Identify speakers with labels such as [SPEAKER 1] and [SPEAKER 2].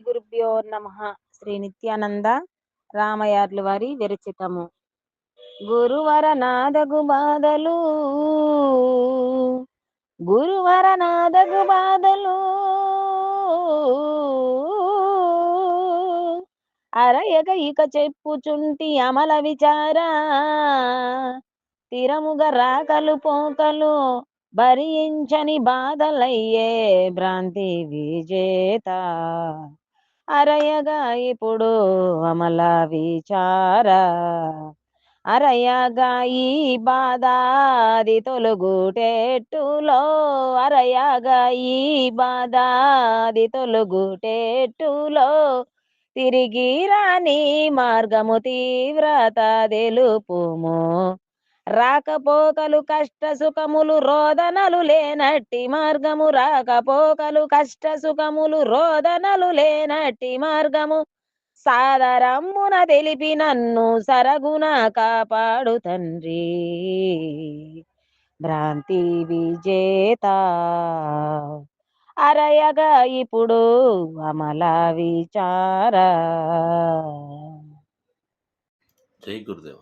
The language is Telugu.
[SPEAKER 1] గురుభ్యో నమః. శ్రీ నిత్యానంద రామయార్లు వారి విరచితము. గురువర నాదగు బాధలు, గురువర నాదగు బాధలు, అరయగ ఇక చెప్పుచుంటి అమల విచార, తిరముగ రాకలు పోకలు భరించని బాధలయ్యే భ్రాంతి విజేత. అరయగా ఇప్పుడు అమల విచార, అరయగా ఈ బాధాది తొలుగుటేట్టులో, అరయగా ఈ బాధాది తొలుగుటేట్టులో, తిరిగి రాని మార్గము తీవ్రత తెలుపుము. రాకపోకలు కష్ట సుఖములు రోదనలు లేనట్టి మార్గము, రాకపోకలు కష్ట సుఖములు రోదనలు లేనట్టి మార్గము, సాదరమ్మున తెలిపి నన్ను సరగున కాపాడు తండ్రి. భ్రాంతి విజేత అరయగా ఇప్పుడు అమల విచార.
[SPEAKER 2] జై గురుదేవ.